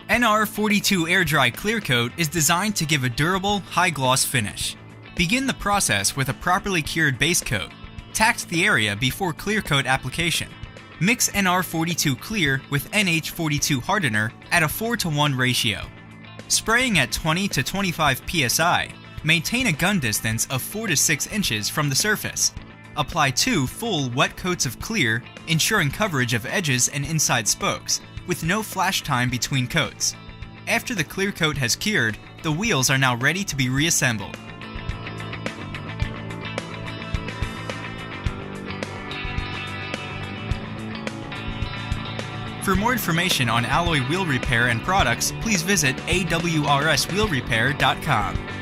NR42 Air Dry Clear Coat is designed to give a durable, high-gloss finish. Begin the process with a properly cured base coat. Tact the area before clear coat application. Mix NR42 Clear with NH42 Hardener at a 4:1 ratio. Spraying at 20 to 25 psi. Maintain a gun distance of 4 to 6 inches from the surface. Apply 2 full wet coats of clear, ensuring coverage of edges and inside spokes, with no flash time between coats. After the clear coat has cured, the wheels are now ready to be reassembled. For more information on alloy wheel repair and products, please visit awrswheelrepair.com.